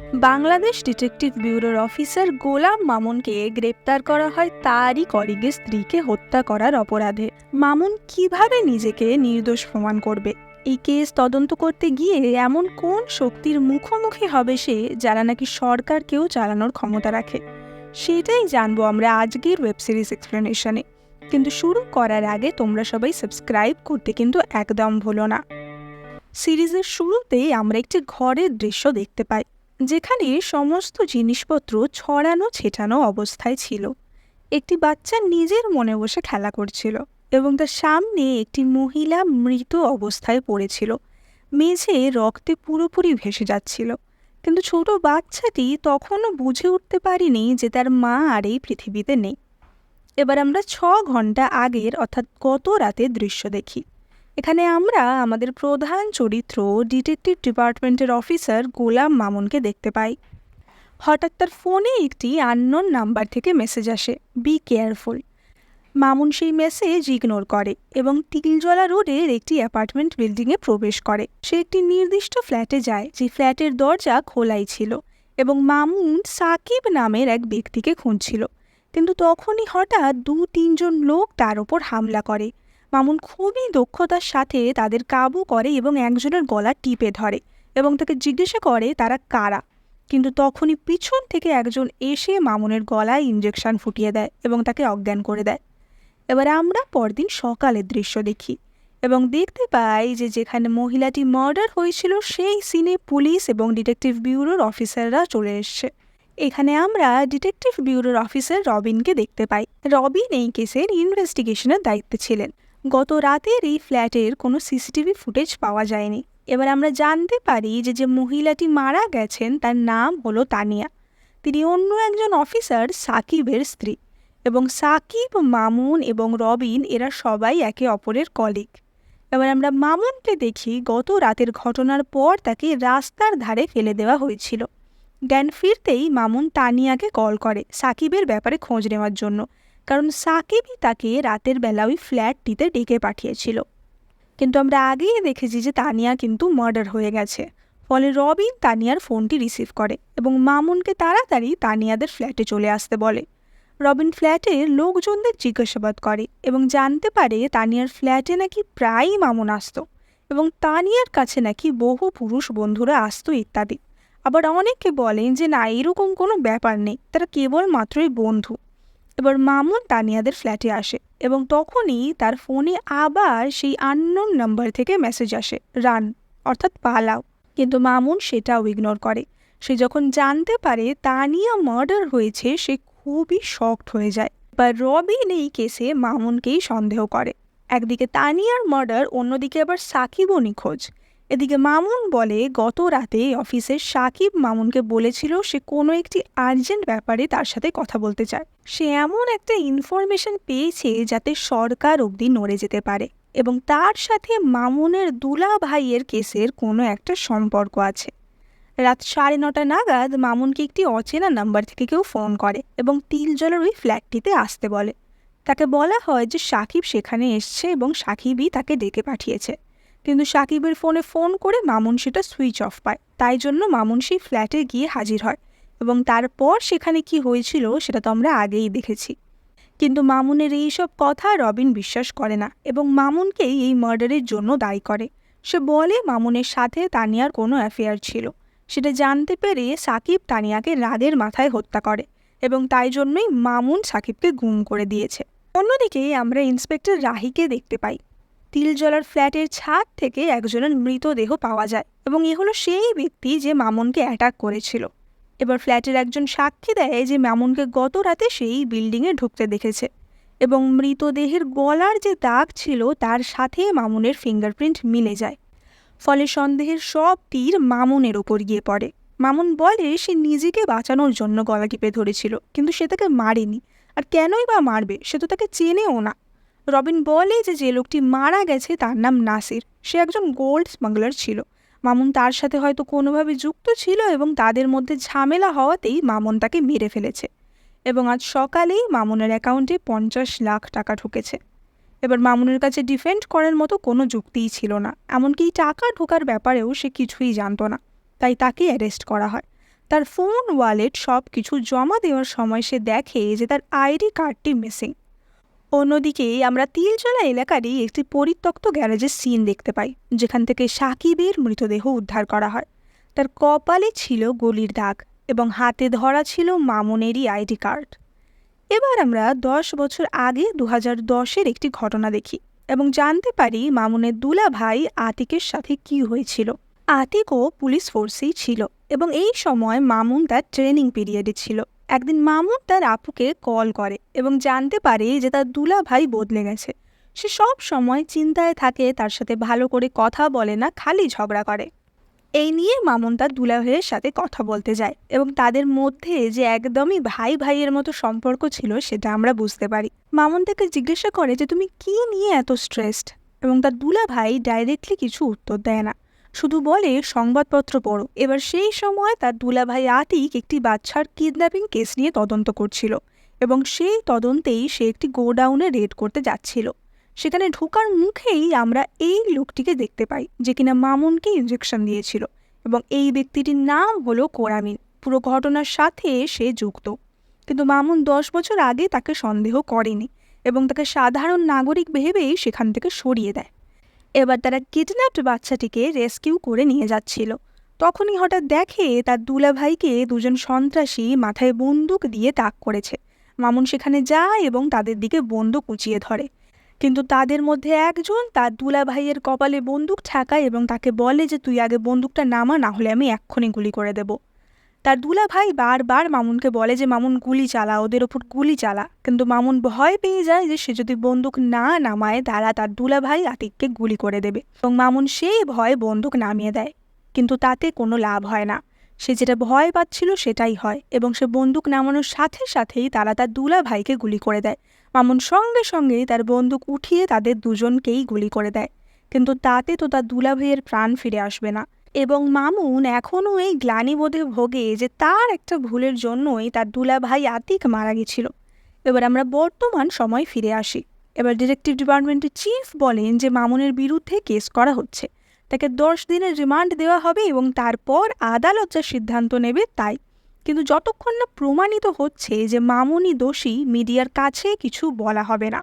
Bangladesh detective ব্যুরোর officer গোলাম মামুনকে গ্রেপ্তার করা হয় তারই কলিগের স্ত্রীকে হত্যা করার অপরাধে। মামুন কিভাবে নিজেকে নির্দোষ প্রমাণ করবে? এই কেস তদন্ত করতে গিয়ে এমন কোন শক্তির মুখোমুখি হবে সে, যারা নাকি সরকারকেও চালানোর ক্ষমতা রাখে? সেটাই জানবো আমরা আজকের ওয়েব সিরিজ এক্সপ্লেনেশনে। কিন্তু শুরু করার আগে তোমরা সবাই সাবস্ক্রাইব করতে কিন্তু একদম ভুলো না। সিরিজের শুরুতেই আমরা একটি ঘরের দৃশ্য দেখতে পাই, যেখানে সমস্ত জিনিসপত্র ছড়ানো ছেটানো অবস্থায় ছিল। একটি বাচ্চা নিজের মনে বসে খেলা করছিল এবং তার সামনে একটি মহিলা মৃত অবস্থায় পড়েছিল। মেঝে রক্তে পুরোপুরি ভেসে যাচ্ছিল, কিন্তু ছোট বাচ্চাটি তখনও বুঝে উঠতে পারেনি যে তার মা আর এই পৃথিবীতে নেই। এবার আমরা 6 ঘন্টা আগের অর্থাৎ গত রাতের দৃশ্য দেখি। এখানে আমরা আমাদের প্রধান চরিত্র ডিটেকটিভ ডিপার্টমেন্টের অফিসার গোলাম মামুনকে দেখতে পাই। হঠাৎ তার ফোনে একটি আননোন নাম্বার থেকে মেসেজ আসে, বি কেয়ারফুল। মামুন সেই মেসেজ ইগনোর করে এবং তিলজলা রোডের একটি অ্যাপার্টমেন্ট বিল্ডিংয়ে প্রবেশ করে। সে একটি নির্দিষ্ট ফ্ল্যাটে যায়, যে ফ্ল্যাটের দরজা খোলাই ছিল, এবং মামুন সাকিব নামের এক ব্যক্তিকে খুঁজছিল। কিন্তু তখনই হঠাৎ 2-3 জন লোক তার ওপর হামলা করে। মামুন খুবই দক্ষতার সাথে তাদের কাবু করে এবং একজনের গলা টিপে ধরে এবং তাকে জিজ্ঞাসা করে তারা কারা। কিন্তু তখনই পিছন থেকে একজন এসে মামুনের গলায় ইঞ্জেকশন ফুটিয়ে দেয় এবং তাকে অজ্ঞান করে দেয়। এবার আমরা পরদিন সকালের দৃশ্য দেখি এবং দেখতে পাই যে যেখানে মহিলাটি মার্ডার হয়েছিল সেই সিনে পুলিশ এবং ডিটেকটিভ ব্যুরোর অফিসাররা চলে এসছে। এখানে আমরা ডিটেকটিভ ব্যুরোর অফিসার রবিনকে দেখতে পাই। রবিন এই কেসের ইনভেস্টিগেশনের দায়িত্বে ছিলেন। গত রাতের এই ফ্ল্যাটের কোনো সিসিটিভি ফুটেজ পাওয়া যায়নি। এবার আমরা জানতে পারি যে যে মহিলাটি মারা গেছেন তার নাম হলো তানিয়া। তিনি অন্য একজন অফিসার সাকিবের স্ত্রী, এবং সাকিব, মামুন এবং রবিন এরা সবাই একে অপরের কলিগ। এবার আমরা মামুনকে দেখি গত রাতের ঘটনার পর তাকে রাস্তার ধারে ফেলে দেওয়া হয়েছিল। জ্ঞান ফিরতেই মামুন তানিয়াকে কল করে সাকিবের ব্যাপারে খোঁজ নেওয়ার জন্য, কারণ সাকিবই তাকে রাতের বেলা ওই ফ্ল্যাটটিতে ডেকে পাঠিয়েছিল। কিন্তু আমরা আগেই দেখেছি যে তানিয়া কিন্তু মার্ডার হয়ে গেছে। ফলে রবিন তানিয়ার ফোনটি রিসিভ করে এবং মামুনকে তাড়াতাড়ি তানিয়াদের ফ্ল্যাটে চলে আসতে বলে। রবিন ফ্ল্যাটের লোকজনদের জিজ্ঞাসাবাদ করে এবং জানতে পারে তানিয়ার ফ্ল্যাটে নাকি প্রায়ই মামুন আসতো এবং তানিয়ার কাছে নাকি বহু পুরুষ বন্ধুরা আসতো ইত্যাদি। আবার অনেকে বলেন যে না, এরকম কোনো ব্যাপার নেই, তারা কেবলমাত্রই বন্ধু। এবার মামুন তানিয়াদের ফ্ল্যাটে আসে এবং তখনই তার ফোনে আবার সেই আননোন নাম্বার থেকে মেসেজ আসে, রান অর্থাৎ পালাও। কিন্তু মামুন সেটাও ইগনোর করে। সে যখন জানতে পারে তানিয়া মার্ডার হয়েছে সে খুবই শকড হয়ে যায়। এবার রবিন এই কেসে মামুনকেই সন্দেহ করে। একদিকে তানিয়ার মার্ডার, অন্যদিকে আবার সাকিবও নিখোঁজ। এদিকে মামুন বলে গত রাতে অফিসে সাকিব মামুনকে বলেছিল সে কোনো একটি আর্জেন্ট ব্যাপারে তার সাথে কথা বলতে চায়। সে এমন একটা ইনফরমেশন পেয়েছে যাতে সরকার অবধি নড়ে যেতে পারে এবং তার সাথে মামুনের দুলা ভাইয়ের কেসের কোনো একটা সম্পর্ক আছে। রাত 9:30 নাগাদ মামুনকে একটি অচেনা নাম্বার থেকে কেউ ফোন করে এবং তিলজলার ওই ফ্ল্যাটটিতে আসতে বলে। তাকে বলা হয় যে সাকিব সেখানে এসছে এবং সাকিবই তাকে ডেকে পাঠিয়েছে। কিন্তু সাকিবের ফোনে ফোন করে মামুন সেটা সুইচ অফ পায়। তাই জন্য মামুন সেই ফ্ল্যাটে গিয়ে হাজির হয় এবং তারপর সেখানে কি হয়েছিল সেটা তো আমরা আগেই দেখেছি। কিন্তু মামুনের এইসব কথা রবিন বিশ্বাস করে না এবং মামুনকেই এই মার্ডারের জন্য দায়ী করে। সে বলে মামুনের সাথে তানিয়ার কোনো অ্যাফেয়ার ছিল। সেটা জানতে পেরে সাকিব তানিয়াকে রাগের মাথায় হত্যা করে এবং তাই জন্যই মামুন সাকিবকে গুম করে দিয়েছে। অন্যদিকে আমরা ইন্সপেক্টর রাহিকে দেখতে পাই। তিলজলার ফ্ল্যাটের ছাদ থেকে একজনের মৃতদেহ পাওয়া যায় এবং এ হলো সেই ব্যক্তি যে মামুনকে অ্যাটাক করেছিল। এবার ফ্ল্যাটের একজন সাক্ষী দেয় যে মামুনকে গত রাতে সেই বিল্ডিংয়ে ঢুকতে দেখেছে এবং মৃতদেহের গলার যে দাগ ছিল তার সাথে মামুনের ফিঙ্গারপ্রিন্ট মিলে যায়। ফলে সন্দেহের সব তীর মামুনের ওপর গিয়ে পড়ে। মামুন বলে সে নিজেকে বাঁচানোর জন্য গলা টিপে ধরেছিল, কিন্তু সে তাকে মারেনি। আর কেনই বা মারবে, সে তো তাকে চেনেও না। রবিন বলে যে যে লোকটি মারা গেছে তার নাম নাসির। সে একজন গোল্ড স্মাগলার ছিল। মামুন তার সাথে হয়তো কোনোভাবে যুক্ত ছিল এবং তাদের মধ্যে ঝামেলা হওয়াতেই মামুন তাকে মেরে ফেলেছে। এবং আজ সকালেই মামুনের অ্যাকাউন্টে 50 লাখ টাকা ঢুকেছে। এবার মামুনের কাছে ডিফেন্ড করার মতো কোনো যুক্তিই ছিল না, এমনকি টাকা ঢোকার ব্যাপারেও সে কিছুই জানতো না। তাই তাকে অ্যারেস্ট করা হয়। তার ফোন, ওয়ালেট সব কিছু জমা দেওয়ার সময় সে দেখে যে তার আইডি কার্ডটি মিসিং। অন্যদিকে আমরা তিলজলা এলাকারই একটি পরিত্যক্ত গ্যারেজের সিন দেখতে পাই, যেখান থেকে সাকিবের মৃতদেহ উদ্ধার করা হয়। তার কপালে ছিল গুলির দাগ এবং হাতে ধরা ছিল মামুনেরই আইডি কার্ড। এবার আমরা 10 বছর আগে 2010-এর একটি ঘটনা দেখি এবং জানতে পারি মামুনের দুলা ভাই আতিকের সাথে কি হয়েছিল। আতিকও পুলিশ ফোর্সেই ছিল এবং এই সময় মামুন তার ট্রেনিং পিরিয়ডে ছিল। একদিন মামুন তার আপুকে কল করে এবং জানতে পারে যে তার দুলা ভাই বদলে গেছে। সে সব সময় চিন্তায় থাকে, তার সাথে ভালো করে কথা বলে না, খালি ঝগড়া করে। এই নিয়ে মামুন তার দুলা ভাইয়ের সাথে কথা বলতে যায় এবং তাদের মধ্যে যে একদমই ভাই ভাইয়ের মতো সম্পর্ক ছিল সেটা আমরা বুঝতে পারি। মামুন তাকে জিজ্ঞাসা করে যে তুমি কি নিয়ে এত স্ট্রেসড, এবং তার দুলা ভাই ডাইরেক্টলি কিছু উত্তর দেয় না, শুধু বলে সংবাদপত্র পড়ো। এবার সেই সময় তার দুলা ভাই আতিক একটি বাচ্চার কিডন্যাপিং কেস নিয়ে তদন্ত করছিল এবং সেই তদন্তেই সে একটি গোডাউনে রেড করতে যাচ্ছিল। সেখানে ঢোকার মুখেই আমরা এই লোকটিকে দেখতে পাই যে কিনা মামুনকে ইনজেকশন দিয়েছিল এবং এই ব্যক্তিটির নাম হলো কোরামিন। পুরো ঘটনার সাথে সে যুক্ত, কিন্তু মামুন 10 বছর আগে তাকে সন্দেহ করেনি এবং তাকে সাধারণ নাগরিক ভেবেই সেখান থেকে সরিয়ে দেয়। এবার তারা কিডন্যাপড বাচ্চাটিকে রেস্কিউ করে নিয়ে যাচ্ছিল। তখনই হঠাৎ দেখে তার দুলা ভাইকে দুজন সন্ত্রাসী মাথায় বন্দুক দিয়ে তাক করেছে। মামুন সেখানে যায় এবং তাদের দিকে বন্দুক উঁচিয়ে ধরে, কিন্তু তাদের মধ্যে একজন তার দুলা ভাইয়ের কপালে বন্দুক ঠেকায় এবং তাকে বলে যে তুই আগে বন্দুকটা নামা, না হলে আমি এক্ষুনি গুলি করে দেব। তার দুলা ভাই বারবার মামুনকে বলে যে মামুন গুলি চালা, ওদের ওপর গুলি চালা, কিন্তু মামুন ভয় পেয়ে যায় যে সে যদি বন্দুক না নামায় তারা তার দুলা ভাই আতিককে গুলি করে দেবে, এবং মামুন সেই ভয়ে বন্দুক নামিয়ে দেয়। কিন্তু তাতে কোনো লাভ হয় না। সে যেটা ভয় পাচ্ছিল সেটাই হয় এবং সে বন্দুক নামানোর সাথে সাথেই তারা তার দুলা ভাইকে গুলি করে দেয়। মামুন সঙ্গে সঙ্গেই তার বন্দুক উঠিয়ে তাদের দুজনকেই গুলি করে দেয়, কিন্তু তাতে তো তার দুলা ভাইয়ের প্রাণ ফিরে আসবে না। এবং মামুন এখনও এই গ্লানিবোধে ভোগে যে তার একটা ভুলের জন্যই তার দুলা ভাই আতিক মারা গেছিল। এবার আমরা বর্তমান সময় ফিরে আসি। এবার ডিটেকটিভ ডিপার্টমেন্টের চিফ বলেন যে মামুনের বিরুদ্ধে কেস করা হচ্ছে, তাকে 10 দিনের রিমান্ড দেওয়া হবে এবং তারপর আদালত যা সিদ্ধান্ত নেবে তাই। কিন্তু যতক্ষণ না প্রমাণিত হচ্ছে যে মামুনই দোষী, মিডিয়ার কাছে কিছু বলা হবে না।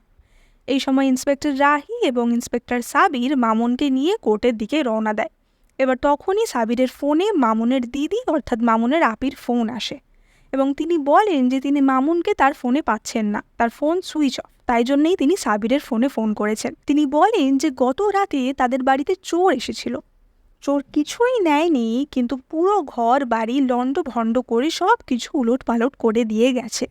এই সময় ইন্সপেক্টর রাহি এবং ইন্সপেক্টর সাবির মামুনকে নিয়ে কোর্টের দিকে রওনা দেয়। এবার তখনই সাবিরের ফোনে মামুনের দিদি অর্থাৎ মামুনের আপির ফোন আসে এবং তিনি বলেন যে তিনি মামুনকে তার ফোনে পাচ্ছেন না, তার ফোন সুইচ অফ, তাই জন্যই তিনি সাবিরের ফোনে ফোন করেছেন। তিনি বলেন যে গত রাতে তাদের বাড়িতে চোর এসেছিল। চোর কিছুই নেয়নি, কিন্তু পুরো ঘর বাড়ি লণ্ডভণ্ড করে সব কিছু উলটপালট করে দিয়ে গেছে।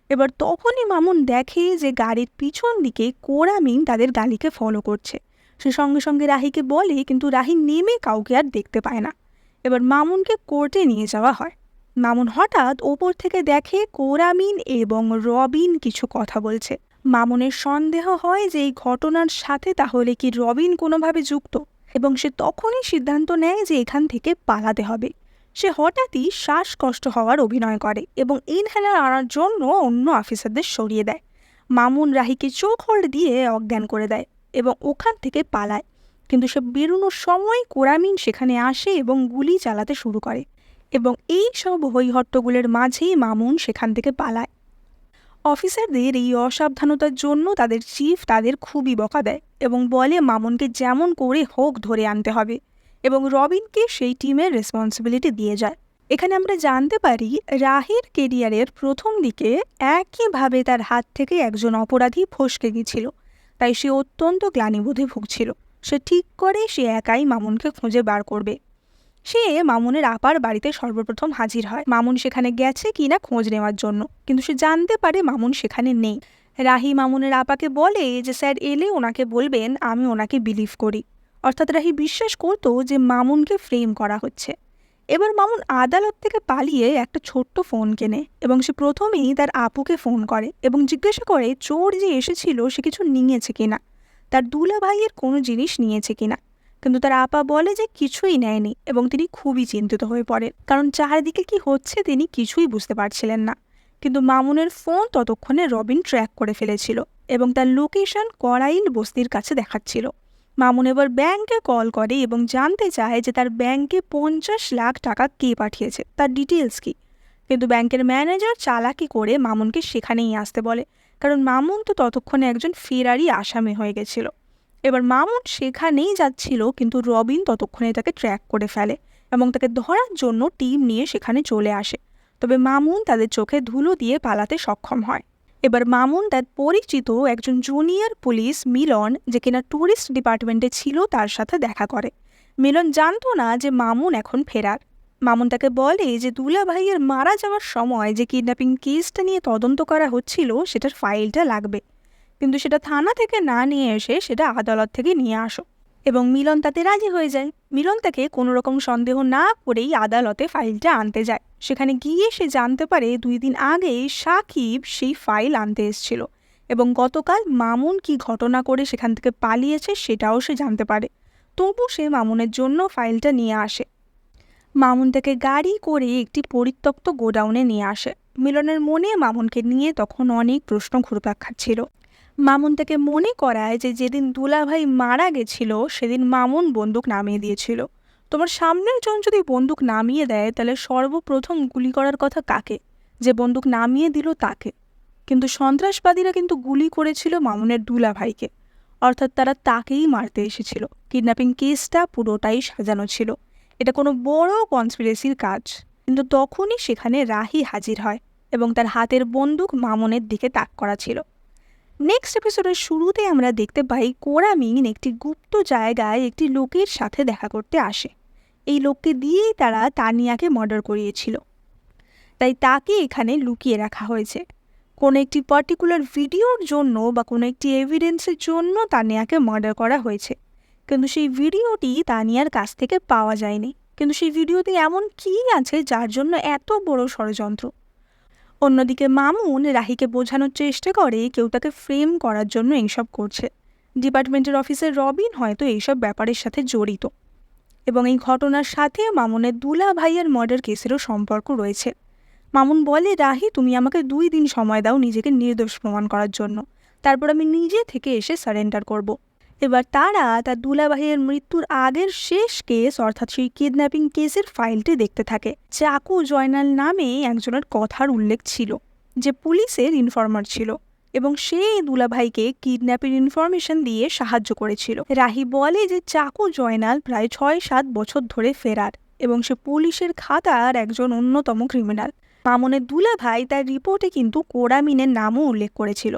এবার তখনই মামুন দেখে যে গাড়ির পিছন দিকে কোরামিন তাদের গাড়িকে ফলো করছে। সে সঙ্গে সঙ্গে রাহিকে বলে, কিন্তু রাহি নেমে কাউকে আর দেখতে পায় না। এবার মামুনকে কোর্টে নিয়ে যাওয়া হয়। মামুন হঠাৎ ওপর থেকে দেখে কোরামিন এবং রবিন কিছু কথা বলছে। মামুনের সন্দেহ হয় যে এই ঘটনার সাথে তাহলে কি রবিন কোনোভাবে যুক্ত, এবং সে তখনই সিদ্ধান্ত নেয় যে এখান থেকে পালাতে হবে। সে হঠাৎই শ্বাসকষ্ট হওয়ার অভিনয় করে এবং ইনহেলার আনার জন্য অন্য অফিসারদের সরিয়ে দেয়। মামুন রাহিকে চোখ হোল্ড দিয়ে অজ্ঞান করে দেয় এবং ওখান থেকে পালায়, কিন্তু সে বেরোনোর সময় কোরামিন সেখানে আসে এবং গুলি চালাতে শুরু করে এবং এই সব হইহট্টগুলের মাঝেই মামুন সেখান থেকে পালায়। অফিসারদের এই অসাবধানতার জন্য তাদের চিফ তাদের খুবই বকা দেয় এবং বলে মামুনকে যেমন করে হোক ধরে আনতে হবে এবং রবিনকে সেই টিমের রেসপন্সিবিলিটি দিয়ে যায়। এখানে আমরা জানতে পারি রাহির কেরিয়ারের প্রথম দিকে একইভাবে তার হাত থেকে একজন অপরাধী ফসকে গিয়েছিল, তাই সে অত্যন্ত গ্লানিবোধে ভুগছিল। সে ঠিক করে সে একাই মামুনকে খুঁজে বার করবে। সে মামুনের আপার বাড়িতে সর্বপ্রথম হাজির হয় মামুন সেখানে গেছে কিনা খোঁজ নেওয়ার জন্য, কিন্তু সে জানতে পারে মামুন সেখানে নেই। রাহি মামুনের আপাকে বলে যে স্যার এলে ওনাকে বলবেন আমি ওনাকে বিলিভ করি, অর্থাৎ রাহি বিশ্বাস করতো যে মামুনকে ফ্রেম করা হচ্ছে। এবার মামুন আদালত থেকে পালিয়ে একটা ছোট্ট ফোন কেনে এবং সে প্রথমেই তার আপুকে ফোন করে এবং জিজ্ঞাসা করে চোর যে এসেছিল সে কিছু নিয়েছে কিনা, তার দুলা ভাইয়ের কোনো জিনিস নিয়েছে কিনা। কিন্তু তার আপা বলে যে কিছুই নেয়নি এবং তিনি খুবই চিন্তিত হয়ে পড়েন, কারণ চারিদিকে কি হচ্ছে তিনি কিছুই বুঝতে পারছিলেন না। কিন্তু মামুনের ফোন ততক্ষণে রবিন ট্র্যাক করে ফেলেছিল এবং তার লোকেশন করাইল বস্তির কাছে দেখাচ্ছিল। মামুন এবার ব্যাংকে কল করে এবং জানতে চায় যে তার ব্যাংকে 50 লাখ টাকা কে পাঠিয়েছে, তার ডিটেলস কি। কিন্তু ব্যাংকের ম্যানেজার চালাকি করে মামুনকে সেখানেই আসতে বলে, কারণ মামুন তো ততক্ষণে একজন ফেরারি আসামি হয়ে গেছিল। এবার মামুন সেখানেই যাচ্ছিল, কিন্তু রবিন ততক্ষণে তাকে ট্র্যাক করে ফেলে এবং তাকে ধরার জন্য টিম নিয়ে সেখানে চলে আসে। তবে মামুন তাদের চোখে ধুলো দিয়ে পালাতে সক্ষম হয়। এবার মামুন তার পরিচিত একজন জুনিয়র পুলিশ মিলন, যে কিনা ট্যুরিস্ট ডিপার্টমেন্টে ছিল, তার সাথে দেখা করে। মিলন জানতো না যে মামুন এখন ফেরার। মামুন তাকে বলে যে দুলা ভাইয়ের মারা যাওয়ার সময় যে কিডন্যাপিং কেসটা নিয়ে তদন্ত করা হচ্ছিল সেটার ফাইলটা লাগবে, কিন্তু সেটা থানা থেকে না নিয়ে এসে সেটা আদালত থেকে নিয়ে আসো। এবং মিলন তাতে রাজি হয়ে যায়। মিলন তাকে কোনো রকম সন্দেহ না করেই আদালতে ফাইলটা আনতে যায়। সেখানে গিয়ে সে জানতে পারে 2 দিন আগে সাকিব সেই ফাইল আনতে এসেছিল এবং গতকাল মামুন কি ঘটনা করে সেখান থেকে পালিয়েছে সেটাও সে জানতে পারে। তবু সে মামুনের জন্য ফাইলটা নিয়ে আসে। মামুন তাকে গাড়ি করে একটি পরিত্যক্ত গোডাউনে নিয়ে আসে। মিলনের মনে মামুনকে নিয়ে তখন অনেক প্রশ্ন ঘুরপাক খাচ্ছিল। মামুন তাকে মনে করায় যে যেদিন দুলাভাই মারা গেছিল সেদিন মামুন বন্দুক নামিয়ে দিয়েছিল। তোমার সামনের জন যদি বন্দুক নামিয়ে দেয় তাহলে সর্বপ্রথম গুলি করার কথা কাকে? যে বন্দুক নামিয়ে দিল তাকে। কিন্তু সন্ত্রাসবাদীরা কিন্তু গুলি করেছিল মামুনের দুলাভাইকে, অর্থাৎ তারা তাকেই মারতে এসেছিল। কিডন্যাপিং কেসটা পুরোটাই সাজানো ছিল, এটা কোনো বড় কনস্পিরেসির কাজ। কিন্তু তখনই সেখানে রাহি হাজির হয় এবং তার হাতের বন্দুক মামুনের দিকে তাক করা ছিল। নেক্সট এপিসোডের শুরুতে আমরা দেখতে পাই কোরামিন একটি গুপ্ত জায়গায় একটি লোকের সাথে দেখা করতে আসে। এই লোককে দিয়েই তারা তানিয়াকে মার্ডার করিয়েছিল, তাই তাকে এখানে লুকিয়ে রাখা হয়েছে। কোনো একটি পার্টিকুলার ভিডিওর জন্য বা কোনো একটি এভিডেন্সের জন্য তানিয়াকে মার্ডার করা হয়েছে, কিন্তু সেই ভিডিওটি তানিয়ার কাছ থেকে পাওয়া যায়নি। কিন্তু সেই ভিডিওতে এমন কী আছে যার জন্য এত বড় ষড়যন্ত্র? অন্যদিকে মামুন রাহিকে বোঝানোর চেষ্টা করে কেউ তাকে ফ্রেম করার জন্য এইসব করছে। ডিপার্টমেন্টের অফিসের রবিন হয়তো এইসব ব্যাপারের সাথে জড়িত এবং এই ঘটনার সাথে মামুনের দুলা ভাইয়ের মার্ডার কেসেরও সম্পর্ক রয়েছে। মামুন বলে, রাহি তুমি আমাকে 2 দিন সময় দাও নিজেকে নির্দোষ প্রমাণ করার জন্য, তারপর আমি নিজে থেকে এসে সারেন্ডার করব। এবার তারা তার দুলাভাইয়ের মৃত্যুর আগের শেষ কেস অর্থাৎ সেই কিডন্যাপিং কেসের ফাইলটি দেখতে থাকে। চাকু জয়নাল নামে একজনের কথার উল্লেখ ছিল যে পুলিশের ইনফরমার ছিল এবং সেই দুলাভাইকে কিডন্যাপের ইনফরমেশন দিয়ে সাহায্য করেছিল। রাহি বলে যে চাকু জয়নাল প্রায় 6-7 বছর ধরে ফেরার এবং সে পুলিশের খাতার একজন অন্যতম ক্রিমিনাল। মামুনের দুলাভাই তার রিপোর্টে কিন্তু কোরামিনের নামও উল্লেখ করেছিল।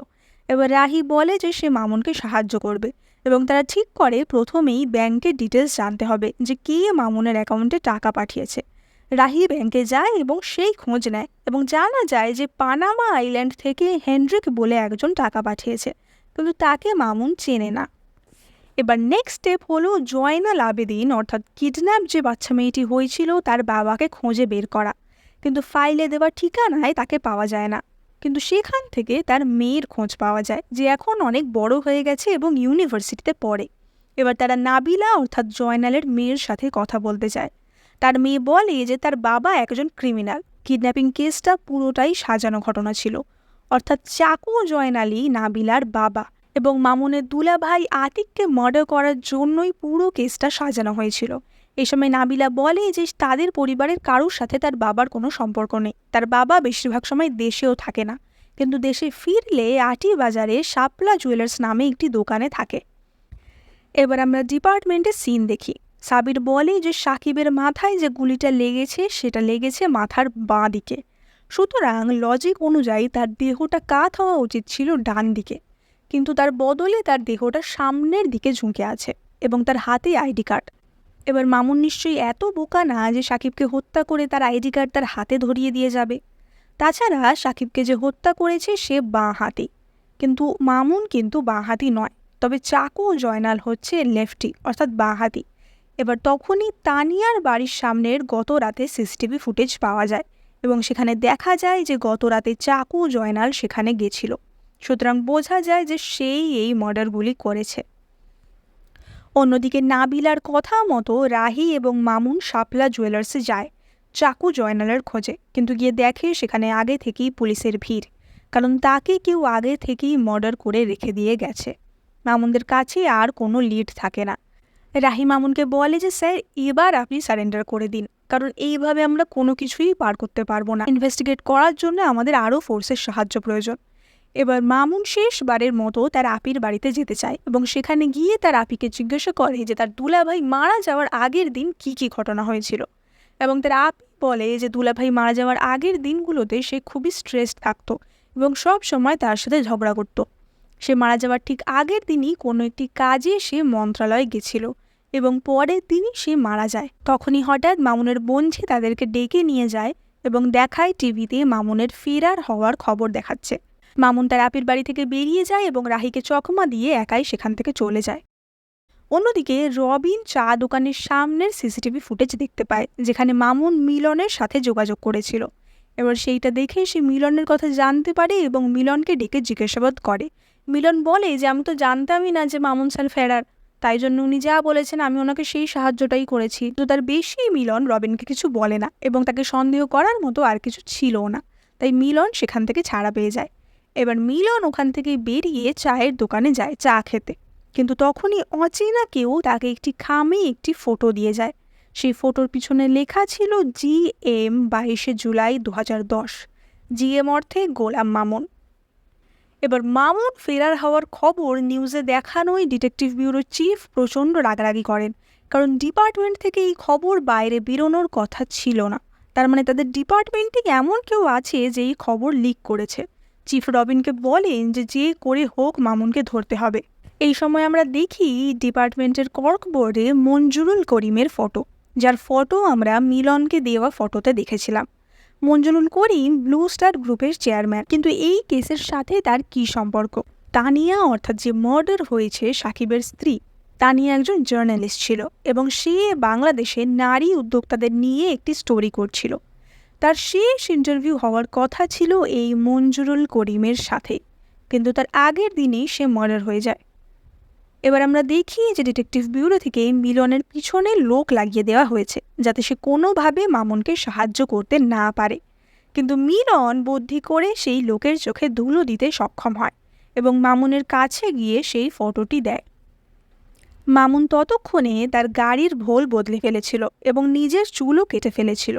এবার রাহি বলে যে সে মামুনকে সাহায্য করবে এবং তারা ঠিক করে প্রথমেই ব্যাংকের ডিটেলস জানতে হবে যে কে মামুনের অ্যাকাউন্টে টাকা পাঠিয়েছে। রাহি ব্যাংকে যায় এবং সেই খোঁজ নেয় এবং জানা যায় যে পানামা আইল্যান্ড থেকে হেনরিক বলে একজন টাকা পাঠিয়েছে, কিন্তু তাকে মামুন চেনে না। এবার নেক্সট স্টেপ হলো জয়নাল আবেদিন অর্থাৎ কিডন্যাপ যে বাচ্চা মেয়েটি হয়েছিল তার বাবাকে খোঁজে বের করা, কিন্তু ফাইলে দেওয়া ঠিকানায় তাকে পাওয়া যায় না। কিন্তু সেখান থেকে তার মেয়ের খোঁজ পাওয়া যায় যে এখন অনেক বড় হয়ে গেছে এবং ইউনিভার্সিটিতে পড়ে। এবার তারা নাবিলা অর্থাৎ জয়নালের মেয়ের সাথে কথা বলতে চায়। তার মেয়ে বলে যে তার বাবা একজন ক্রিমিনাল, কিডন্যাপিং কেসটা পুরোটাই সাজানো ঘটনা ছিল, অর্থাৎ চাকু জয়নালই নাবিলার বাবা এবং মামুনের দুলাভাই আতিককে মার্ডার করার জন্যই পুরো কেসটা সাজানো হয়েছিল। এই সময় নাবিলা বলে যে তাদের পরিবারের কারোর সাথে তার বাবার কোনো সম্পর্ক নেই, তার বাবা বেশিরভাগ সময় দেশেও থাকে না, কিন্তু দেশে ফিরলে আটি বাজারে শাপলা জুয়েলার্স নামে একটি দোকানে থাকে। এবার আমরা ডিপার্টমেন্টের সিন দেখি। সাবির বলে যে সাকিবের মাথায় যে গুলিটা লেগেছে সেটা লেগেছে মাথার বাঁ দিকে, সুতরাং লজিক অনুযায়ী তার দেহটা কাত হওয়া উচিত ছিল ডান দিকে, কিন্তু তার বদলে তার দেহটা সামনের দিকে ঝুঁকে আছে এবং তার হাতে আইডি কার্ড। এবার মামুন নিশ্চয়ই এত বোকা না যে সাকিবকে হত্যা করে তার আইডি কার্ড তার হাতে ধরিয়ে দিয়ে যাবে। তাছাড়া সাকিবকে যে হত্যা করেছে সে বাঁ হাতি, কিন্তু মামুন কিন্তু বাঁ হাতি নয়, তবে চাকু জয়নাল হচ্ছে লেফটি অর্থাৎ বাঁ হাতি। এবার তখনই তানিয়ার বাড়ির সামনের গত রাতে সিসিটিভি ফুটেজ পাওয়া যায় এবং সেখানে দেখা যায় যে গত রাতে চাকু জয়নাল সেখানে গেছিল, সুতরাং বোঝা যায় যে সেই এই মার্ডারগুলি করেছে। অন্যদিকে নাবিলার কথা মতো রাহি এবং মামুন শাপলা জুয়েলার্সে যায় চাকু জয়নালের খোঁজে, কিন্তু গিয়ে দেখে সেখানে আগে থেকেই পুলিশের ভিড়, কারণ তাকে কেউ আগে থেকেই মার্ডার করে রেখে দিয়ে গেছে। মামুনদের কাছে আর কোনো লিড থাকে না। রাহি মামুনকে বলে যে স্যার এবার আপনি সারেন্ডার করে দিন, কারণ এইভাবে আমরা কোনো কিছুই পার করতে পারবো না, ইনভেস্টিগেট করার জন্য আমাদের আরও ফোর্সের সাহায্য প্রয়োজন। এবার মামুন শেষবারের মতো তার আপির বাড়িতে যেতে চায় এবং সেখানে গিয়ে তার আপিকে জিজ্ঞাসা করে যে তার দুলাভাই মারা যাওয়ার আগের দিন কি কি ঘটনা হয়েছিল। এবং তার আপি বলে যে দুলাভাই মারা যাওয়ার আগের দিনগুলোতে সে খুবই স্ট্রেসড থাকতো এবং সব সময় তার সাথে ঝগড়া করত। সে মারা যাওয়ার ঠিক আগের দিনই কোনো একটি কাজে সে মন্ত্রণালয়ে গেছিল এবং পরের দিনই সে মারা যায়। তখনই হঠাৎ মামুনের বোনঝি তাদেরকে ডেকে নিয়ে যায় এবং দেখায় টিভিতে মামুনের ফেরার হওয়ার খবর দেখাচ্ছে। মামুন তার আপির বাড়ি থেকে বেরিয়ে যায় এবং রাহিকে চকমা দিয়ে একাই সেখান থেকে চলে যায়। অন্যদিকে রবিন চা দোকানের সামনের সিসিটিভি ফুটেজ দেখতে পায় যেখানে মামুন মিলনের সাথে যোগাযোগ করেছিল। এবার সেইটা দেখে সে মিলনের কথা জানতে পারে এবং মিলনকে ডেকে জিজ্ঞাসাবাদ করে। মিলন বলে যে আমি তো জানতামই না যে মামুন স্যার ফেরার, তাই জন্য উনি যা বলেছেন আমি ওনাকে সেই সাহায্যটাই করেছি। তো তার বেশি মিলন রবিনকে কিছু বলে না এবং তাকে সন্দেহ করার মতো আর কিছু ছিলও না, তাই মিলন সেখান থেকে ছাড়া পেয়ে যায়। এবার মিলন ওখান থেকে বেরিয়ে চায়ের দোকানে যায় চা খেতে, কিন্তু তখনই অচেনা কেউ তাকে একটি খামে একটি ফটো দিয়ে যায়। সেই ফটোর পিছনে লেখা ছিল GM 22 জুলাই 2010, GM অর্থে গোলাম মামুন। এবার মামুন ফেরার হওয়ার খবর নিউজে দেখানোই ডিটেকটিভ ব্যুরোর চিফ প্রচণ্ড রাগারাগি করেন, কারণ ডিপার্টমেন্ট থেকে এই খবর বাইরে বেরোনোর কথা ছিল না। তার মানে তাদের ডিপার্টমেন্টে এমন কেউ আছে যে এই খবর লিক করেছে। চিফ রবিনকে বলেন যে করে হোক মামুনকে ধরতে হবে। এই সময় আমরা দেখি ডিপার্টমেন্টের কর্কবোর্ডে মঞ্জুরুল করিমের ফটো, যার ফটো আমরা মিলনকে দেওয়া ফটোতে দেখেছিলাম। মঞ্জুরুল করিম ব্লু স্টার গ্রুপের চেয়ারম্যান, কিন্তু এই কেসের সাথে তার কি সম্পর্ক? তানিয়া অর্থাৎ যে মার্ডার হয়েছে সাকিবের স্ত্রী, তানিয়া একজন জার্নালিস্ট ছিল এবং সে বাংলাদেশে নারী উদ্যোক্তাদের নিয়ে একটি স্টোরি করছিল। তার শেষ ইন্টারভিউ হওয়ার কথা ছিল এই মঞ্জুরুল করিমের সাথে, কিন্তু তার আগের দিনেই সে মার্ডার হয়ে যায়। এবার আমরা দেখি যে ডিটেকটিভ ব্যুরো থেকে মিলনের পিছনে লোক লাগিয়ে দেওয়া হয়েছে যাতে সে কোনোভাবে মামুনকে সাহায্য করতে না পারে, কিন্তু মিলন বুদ্ধি করে সেই লোকের চোখে ধুলো দিতে সক্ষম হয় এবং মামুনের কাছে গিয়ে সেই ফটোটি দেয়। মামুন ততক্ষণে তার গাড়ির ভোল বদলে ফেলেছিল এবং নিজের চুলও কেটে ফেলেছিল।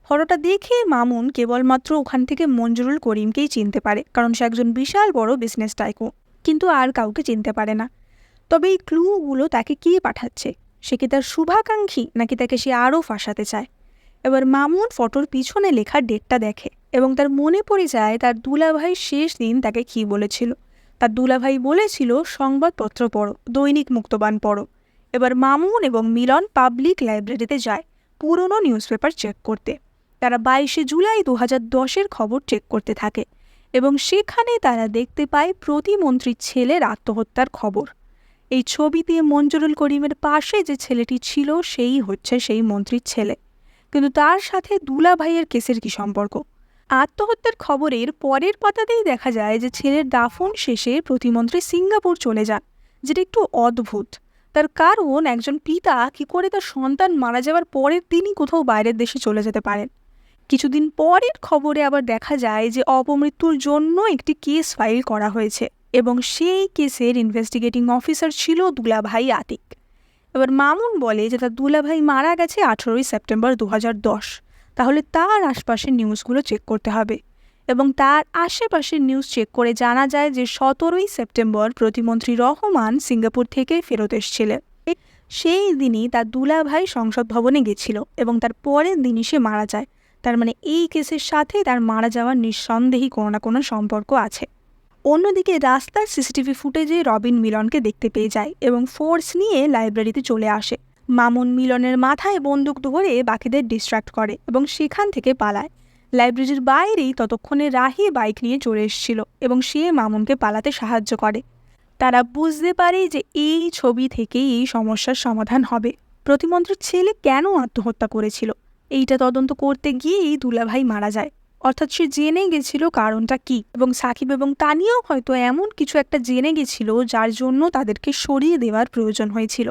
ফটোটা দেখে মামুন কেবলমাত্র ওখান থেকে মঞ্জুরুল করিমকেই চিনতে পারে, কারণ সে একজন বিশাল বড় বিজনেস টাইকুন, কিন্তু আর কাউকে চিনতে পারে না। তবে এই ক্লুগুলো তাকে কে পাঠাচ্ছে? সে কি তার শুভাকাঙ্ক্ষী নাকি তাকে সে আরও ফাঁসাতে চায়? এবার মামুন ফটোর পিছনে লেখা ডেটটা দেখে এবং তার মনে পড়ে যায় তার দুলাভাই শেষ দিন তাকে কী বলেছিল। তার দুলাভাই বলেছিল সংবাদপত্র পড়ো, দৈনিক মুক্তবান পড়ো। এবার মামুন এবং মিলন পাবলিক লাইব্রেরিতে যায় পুরনো নিউজ পেপার চেক করতে। তারা 22 জুলাই 2010 খবর চেক করতে থাকে এবং সেখানে তারা দেখতে পায় প্রতিমন্ত্রীর ছেলের আত্মহত্যার খবর। এই ছবিতে মঞ্জুরুল করিমের পাশে যে ছেলেটি ছিল সেই হচ্ছে সেই মন্ত্রীর ছেলে, কিন্তু তার সাথে দুলাভাইয়ের কেসের কি সম্পর্ক? আত্মহত্যার খবরের পরের পাতাতেই দেখা যায় যে ছেলের দাফন শেষে প্রতিমন্ত্রী সিঙ্গাপুর চলে যান, যেটা একটু অদ্ভুত। তার কারণ একজন পিতা কি করে তার সন্তান মারা যাওয়ার পরের দিনই কোথাও বাইরের দেশে চলে যেতে পারেন? কিছুদিন পরের খবরে আবার দেখা যায় যে অপমৃত্যুর জন্য একটি কেস ফাইল করা হয়েছে এবং সেই কেসের ইনভেস্টিগেটিং অফিসার ছিল দুলাভাই আতিক। এবার মামুন বলে যে তার দুলাভাই মারা গেছে 18 সেপ্টেম্বর 2010, তাহলে তার আশপাশের নিউজগুলো চেক করতে হবে এবং তার আশেপাশের নিউজ চেক করে জানা যায় যে 17 সেপ্টেম্বর প্রতিমন্ত্রী রহমান সিঙ্গাপুর থেকে ফেরত এসেছিলেন। সেই দিনই তার দুলাভাই সংসদ ভবনে গেছিল এবং তার পরের দিনই সে মারা যায়। তার মানে এই কেসের সাথে তার মারা যাওয়ার নিঃসন্দেহে কোনো না কোনো সম্পর্ক আছে। অন্যদিকে রাস্তার সিসিটিভি ফুটেজে রবিন মিলনকে দেখতে পেয়ে যায় এবং ফোর্স নিয়ে লাইব্রেরিতে চলে আসে। মামুন মিলনের মাথায় বন্দুক ধরে বাকিদের ডিস্ট্র্যাক্ট করে এবং সেখান থেকে পালায়। লাইব্রেরির বাইরেই ততক্ষণে রাহি বাইক নিয়ে চলে এসেছিল এবং সে মামুনকে পালাতে সাহায্য করে। তারা বুঝতে পারে যে এই ছবি থেকেই এই সমস্যার সমাধান হবে। প্রতিমন্ত্রীর ছেলে কেন আত্মহত্যা করেছিল এইটা তদন্ত করতে গিয়েই দুলাভাই মারা যায়, অর্থাৎ সে জেনে গেছিল কারণটা কি এবং সাকিব এবং তানিয়াও হয়তো এমন কিছু একটা জেনে গেছিল যার জন্য তাদেরকে সরিয়ে দেওয়ার প্রয়োজন হয়েছিল।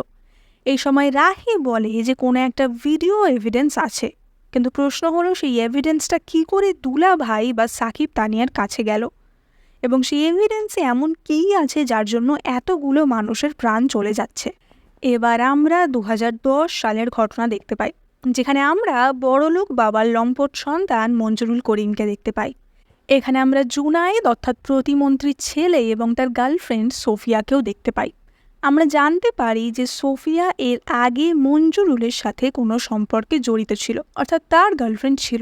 এই সময় রাহি বলে যে কোনো একটা ভিডিও এভিডেন্স আছে, কিন্তু প্রশ্ন হলো সেই এভিডেন্সটা কি করে দুলাভাই বা সাকিব তানিয়ার কাছে গেল। এবং সেই এভিডেন্সে এমন কী আছে যার জন্য এতগুলো মানুষের প্রাণ চলে যাচ্ছে। এবার আমরা 2010 সালের ঘটনা দেখতে পাই, যেখানে আমরা বড়লোক বাবার লম্পট সন্তান মঞ্জুরুল করিমকে দেখতে পাই। এখানে আমরা জুনায়েদ অর্থাৎ প্রতিমন্ত্রীর ছেলে এবং তার গার্লফ্রেন্ড সোফিয়াকেও দেখতে পাই। আমরা জানতে পারি যে সোফিয়া এর আগে মঞ্জুরুলের সাথে কোনো সম্পর্কে জড়িত ছিল, অর্থাৎ তার গার্লফ্রেন্ড ছিল,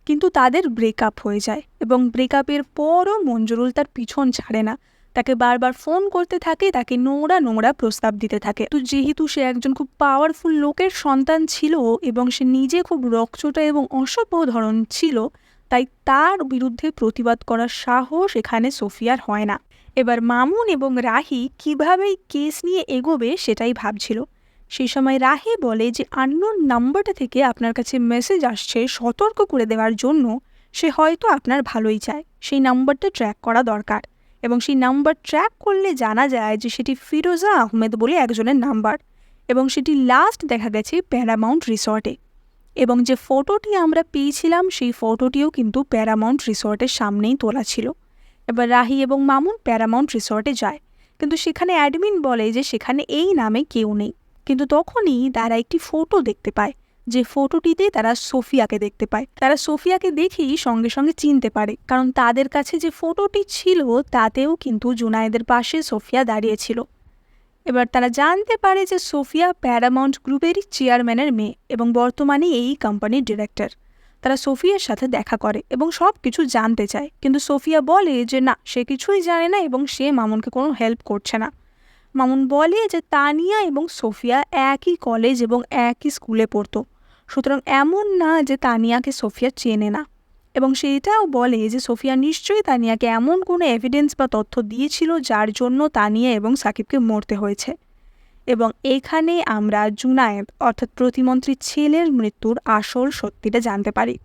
কিন্তু তাদের ব্রেকআপ হয়ে যায় এবং ব্রেকআপের পরও মঞ্জুরুল তার পিছন ছাড়ে না, তাকে বারবার ফোন করতে থাকে, তাকে নোংরা নোংরা প্রস্তাব দিতে থাকে। তো যেহেতু সে একজন খুব পাওয়ারফুল লোকের সন্তান ছিল এবং সে নিজে খুব রকচটা এবং অসভ্য ধরন ছিল, তাই তার বিরুদ্ধে প্রতিবাদ করার সাহস এখানে সোফিয়ার হয় না। এবার মামুন এবং রাহি কীভাবে কেস নিয়ে এগোবে সেটাই ভাবছিল। সেই সময় রাহি বলে যে আননোন নাম্বারটা থেকে আপনার কাছে মেসেজ আসছে সতর্ক করে দেওয়ার জন্য, সে হয়তো আপনার ভালোই চায়, সেই নাম্বারটা ট্র্যাক করা দরকার। এবং সেই নাম্বার ট্র্যাক করলে জানা যায় যে সেটি ফিরোজা আহমেদ বলে একজনের নাম্বার, এবং সেটি লাস্ট দেখা গেছে প্যারামাউন্ট রিসর্টে। এবং যে ফটোটি আমরা পেয়েছিলাম সেই ফটোটিও কিন্তু প্যারামাউন্ট রিসর্টের সামনেই তোলা ছিল। এবার রাহি এবং মামুন প্যারামাউন্ট রিসর্টে যায়, কিন্তু সেখানে অ্যাডমিন বলে যে সেখানে এই নামে কেউ নেই। কিন্তু তখনই তারা একটি ফটো দেখতে পায়, যে ফটোটিতে তারা সোফিয়াকে দেখতে পায়। তারা সোফিয়াকে দেখেই সঙ্গে সঙ্গে চিনতে পারে, কারণ তাদের কাছে যে ফটোটি ছিল তাতেও কিন্তু জুনায়েদের পাশে সোফিয়া দাঁড়িয়েছিল। এবার তারা জানতে পারে যে সোফিয়া প্যারামাউন্ট গ্রুপেরই চেয়ারম্যানের মেয়ে এবং বর্তমানে এই কোম্পানির ডিরেক্টর। তারা সোফিয়ার সাথে দেখা করে এবং সব কিছু জানতে চায়, কিন্তু সোফিয়া বলে যে না, সে কিছুই জানে না এবং সে মামুনকে কোনো হেল্প করছে না। মামুন বলে যে তানিয়া এবং সোফিয়া একই কলেজ এবং একই স্কুলে পড়তো, সুতরাং এমন না যে তানিয়াকে সোফিয়া চেনে না। এবং সে এটাও বলে যে সোফিয়া নিশ্চয়ই তানিয়াকে এমন কোনো এভিডেন্স বা তথ্য দিয়েছিল যার জন্য তানিয়া এবং সাকিবকে মরতে হয়েছে। এবং এখানে আমরা জুনায়েদ অর্থাৎ প্রতিমন্ত্রীর ছেলের মৃত্যুর আসল সত্যিটা জানতে পারি।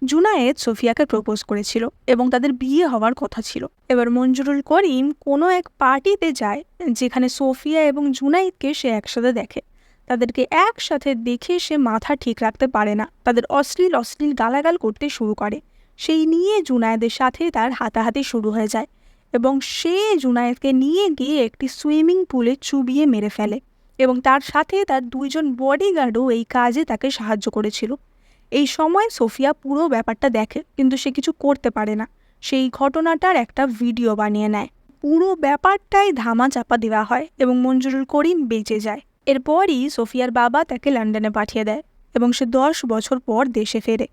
জুনায়েদ সোফিয়াকে প্রপোজ করেছিল এবং তাদের বিয়ে হওয়ার কথা ছিল। এবার মঞ্জুরুল করিম কোনো এক পার্টিতে যায় যেখানে সোফিয়া এবং জুনায়েদকে সে একসাথে দেখে। তাদেরকে একসাথে দেখে সে মাথা ঠিক রাখতে পারে না, তাদের অশ্লীল অশ্লীল গালাগাল করতে শুরু করে। সেই নিয়ে জুনায়েদের সাথে তার হাতাহাতি শুরু হয়ে যায় এবং সে জুনায়েদকে নিয়ে গিয়ে একটি সুইমিং পুলে চুবিয়ে মেরে ফেলে এবং তার সাথে তার 2 জন বডিগার্ডও এই কাজে তাকে সাহায্য করেছিল। এই সময় সোফিয়া পুরো ব্যাপারটা দেখে, কিন্তু সে কিছু করতে পারে না। সেই ঘটনাটার একটা ভিডিও বানিয়ে নেয়। পুরো ব্যাপারটাই ধামাচাপা দেওয়া হয় এবং মঞ্জুরুল করিম বেঁচে যায়। এরপরই সোফিয়ার বাবা তাকে লন্ডনে পাঠিয়ে দেয় এবং সে 10 বছর পর দেশে ফেরে।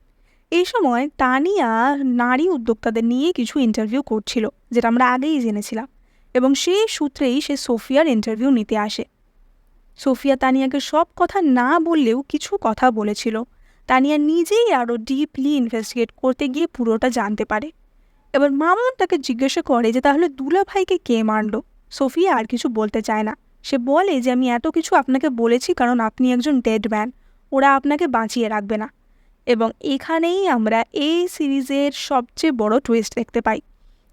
এই সময় তানিয়া নারী উদ্যোক্তাদের নিয়ে কিছু ইন্টারভিউ করছিল, যেটা আমরা আগেই জেনেছিলাম, এবং সেই সূত্রেই সে সোফিয়ার ইন্টারভিউ নিতে আসে। সোফিয়া তানিয়াকে সব কথা না বললেও কিছু কথা বলেছিল। তানিয়া নিজেই আরও ডিপলি ইনভেস্টিগেট করতে গিয়ে পুরোটা জানতে পারে। এবার মামুন তাকে জিজ্ঞাসা করে যে তাহলে দুলাভাইকে কে মারল। সোফিয়া আর কিছু বলতে চায় না। সে বলে যে আমি এত কিছু আপনাকে বলেছি কারণ আপনি একজন ডেড ম্যান, ওরা আপনাকে বাঁচিয়ে রাখবে না। এবং এখানেই আমরা এই সিরিজের সবচেয়ে বড় টুইস্ট দেখতে পাই।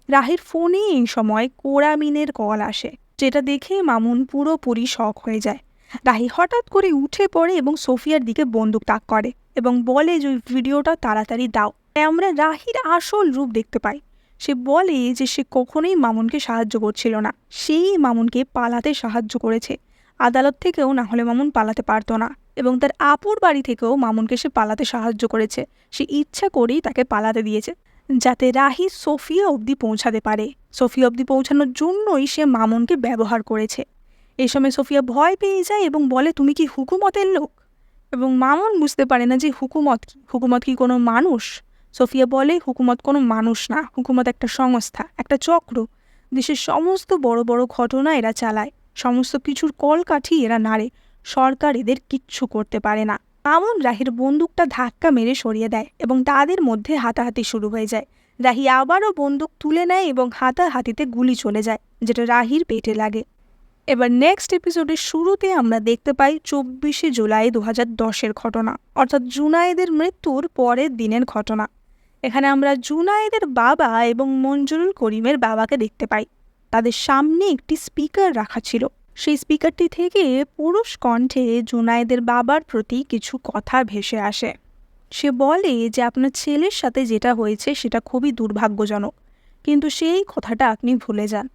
রাহির ফোনে এই সময় কোরামিনের কল আসে, যেটা দেখে মামুন পুরোপুরি শক হয়ে যায়। রাহি হঠাৎ করে উঠে পড়ে এবং সোফিয়ার দিকে বন্দুক তাক করে এবং বলে যে ওই ভিডিওটা তাড়াতাড়ি দাও। আমরা রাহির আসল রূপ দেখতে পাই। সে বলে যে সে কখনোই মামুনকে সাহায্য করছিল না, সেই মামুনকে পালাতে সাহায্য করেছে। আদালত থেকেও না হলে মামুন পালাতে পারতো না, এবং তার আপুর বাড়ি থেকেও মামুনকে সে পালাতে সাহায্য করেছে। সে ইচ্ছা করেই তাকে পালাতে দিয়েছে যাতে রাহি সোফিয়া অবধি পৌঁছাতে পারে। সোফিয়া অবধি পৌঁছানোর জন্যই সে মামুনকে ব্যবহার করেছে। এই সময় সোফিয়া ভয় পেয়ে যায় এবং বলে তুমি কি হুকুমতের লোক? এবং মামুন বুঝতে পারে না যে হুকুমত কি কোনো মানুষ। সোফিয়া বলে হুকুমত কোনো মানুষ না, হুকুমত একটা সংস্থা, একটা চক্র। দেশের সমস্ত বড় বড় ঘটনা এরা চালায়, সমস্ত কিছুর কলকাঠি এরা নাড়ে, সরকার এদের কিচ্ছু করতে পারে না। মামুন রাহির বন্দুকটা ধাক্কা মেরে সরিয়ে দেয় এবং তাদের মধ্যে হাতাহাতি শুরু হয়ে যায়। রাহি আবারও বন্দুক তুলে নেয় এবং হাতাহাতিতে গুলি চলে যায়, যেটা রাহির পেটে লাগে। এবার নেক্সট এপিসোডের শুরুতে আমরা দেখতে পাই 24শে জুলাই 2010-এর ঘটনা, অর্থাৎ জুনায়েদের মৃত্যুর পরের দিনের ঘটনা। এখানে আমরা জুনায়েদের বাবা এবং মঞ্জুরুল করিমের বাবাকে দেখতে পাই। তাদের সামনে একটি স্পিকার রাখা ছিল। সেই স্পিকারটি থেকে পুরুষ কণ্ঠে জুনায়েদের বাবার প্রতি কিছু কথা ভেসে আসে। সে বলে যে আপনার ছেলের সাথে যেটা হয়েছে সেটা খুবই দুর্ভাগ্যজনক। কিন্তু সেই কথাটা আপনি ভুলে যান।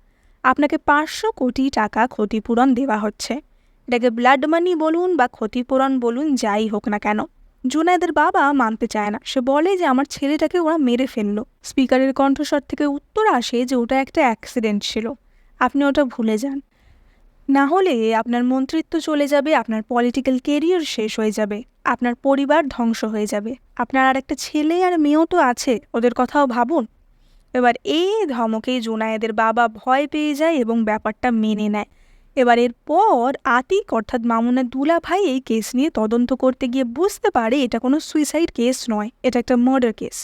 আপনাকে 500 কোটি টাকা ক্ষতিপূরণ দেওয়া হচ্ছে। এটাকে ব্লাড মানি বলুন বা ক্ষতিপূরণ বলুন, যাই হোক না কেন। জুনায়েদের বাবা মানতে চায় না। সে বলে যে আমার ছেলেটাকে ওরা মেরে ফেললো। স্পিকারের কণ্ঠস্বর থেকে উত্তর আসে যে ওটা একটা অ্যাক্সিডেন্ট ছিল, আপনি ওটা ভুলে যান। না হলে আপনার মন্ত্রিত্ব চলে যাবে, আপনার পলিটিক্যাল কেরিয়ার শেষ হয়ে যাবে, আপনার পরিবার ধ্বংস হয়ে যাবে। আপনার আর একটা ছেলে আর মেয়েও তো আছে, ওদের কথাও ভাবুন। এবার এই ধমকে জুনায়েদের বাবা ভয় পেয়ে যায় এবং ব্যাপারটা মেনে নেয়। এবার এরপর আতিক অর্থাৎ মামুনের দুলা ভাই এই কেস নিয়ে তদন্ত করতে গিয়ে বুঝতে পারে এটা কোনো সুইসাইড কেস নয়, এটা একটা মার্ডার কেস।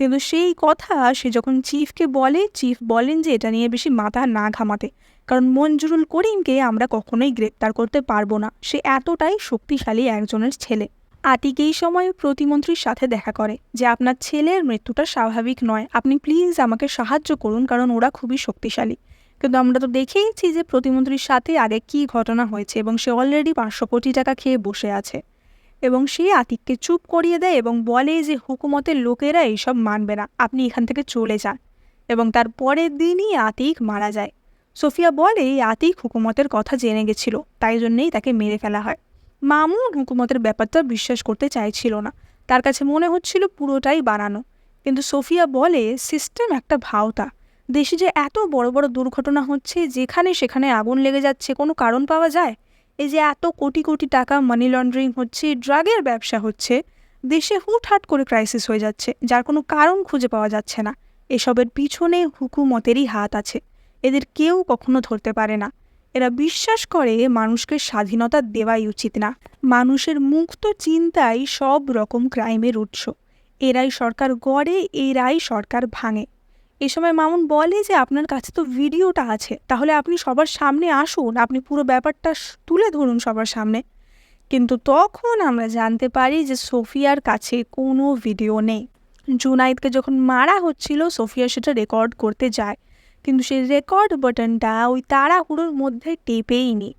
কিন্তু সেই কথা সে যখন চিফকে বলে, চিফ বলেন যে এটা নিয়ে বেশি মাথা না ঘামাতে, কারণ মঞ্জুরুল করিমকে আমরা কখনোই গ্রেপ্তার করতে পারবো না, সে এতটাই শক্তিশালী একজনের ছেলে। আতিক এই সময় প্রতিমন্ত্রীর সাথে দেখা করে যে আপনার ছেলের মৃত্যুটা স্বাভাবিক নয়, আপনি প্লিজ আমাকে সাহায্য করুন, কারণ ওরা খুবই শক্তিশালী। কিন্তু আমরা তো দেখেইছি যে প্রতিমন্ত্রীর সাথে আগে কী ঘটনা হয়েছে, এবং সে অলরেডি 500 কোটি টাকা খেয়ে বসে আছে। এবং সে আতিককে চুপ করিয়ে দেয় এবং বলে যে হুকুমতের লোকেরা এইসব মানবে না, আপনি এখান থেকে চলে যান। এবং তার পরের দিনই আতিক মারা যায়। সোফিয়া বলে আতিক হুকুমতের কথা জেনে গেছিল, তাই জন্যেই তাকে মেরে ফেলা হয়। মামুন হুকুমতের ব্যাপারটা বিশ্বাস করতে চাইছিল না, তার কাছে মনে হচ্ছিল পুরোটাই বানানো। কিন্তু সোফিয়া বলে সিস্টেম একটা ভাওতা, দেশে যে এত বড় বড় দুর্ঘটনা হচ্ছে, যেখানে সেখানে আগুন লেগে যাচ্ছে, কোনো কারণ পাওয়া যায়? এই যে এত কোটি কোটি টাকা মানি লন্ডারিং হচ্ছে, ড্রাগের ব্যবসা হচ্ছে, দেশে হুটহাট করে ক্রাইসিস হয়ে যাচ্ছে, যার কোনো কারণ খুঁজে পাওয়া যাচ্ছে না। এসবের পিছনে হুকুমতেরই হাত আছে, এদের কেউ কখনো ধরতে পারে না। এরা বিশ্বাস করে মানুষকে স্বাধীনতা দেওয়াই উচিত না, মানুষের মুক্ত চিন্তাই সব রকম ক্রাইমের উৎস। এরাই সরকার গড়ে, এরাই সরকার ভাঙে। এ সময় মামুন বলে যে আপনার কাছে তো ভিডিওটা আছে, তাহলে আপনি সবার সামনে আসুন, আপনি পুরো ব্যাপারটা তুলে ধরুন সবার সামনে। কিন্তু তখন আমরা জানতে পারি যে সোফিয়ার কাছে কোনো ভিডিও নেই। জুনাইদকে যখন মারা হচ্ছিল সোফিয়া সেটা রেকর্ড করতে যায়, কিন্তু সেই রেকর্ড বাটনটা ওই তাড়াহুড়োর মধ্যে টেপেই নি।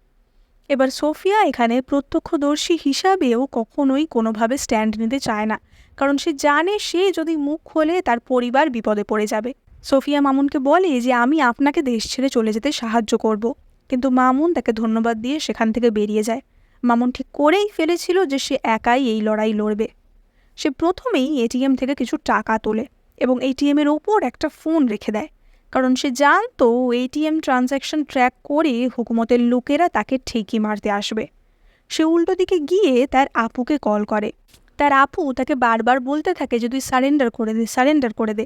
এবার সোফিয়া এখানে প্রত্যক্ষদর্শী হিসাবেও কখনোই কোনোভাবে স্ট্যান্ড নিতে চায় না, কারণ সে জানে সে যদি মুখ খোলে তার পরিবার বিপদে পড়ে যাবে। সোফিয়া মামুনকে বলে যে আমি আপনাকে দেশ ছেড়ে চলে যেতে সাহায্য করব, কিন্তু মামুন তাকে ধন্যবাদ দিয়ে সেখান থেকে বেরিয়ে যায়। মামুন ঠিক করেই ফেলেছিল যে সে একাই এই লড়াই লড়বে। সে প্রথমেই এটিএম থেকে কিছু টাকা তোলে এবং এটিএমের ওপর একটা ফোন রেখে দেয়, কারণ সে জানতো এটিএম ট্রানজ্যাকশন ট্র্যাক করে হুকুমতের লোকেরা তাকে ঠিকই মারতে আসবে। সে উল্টো দিকে গিয়ে তার আপুকে কল করে। তার আপু তাকে বারবার বলতে থাকে যে তুই সারেন্ডার করে দে, সারেন্ডার করে দে।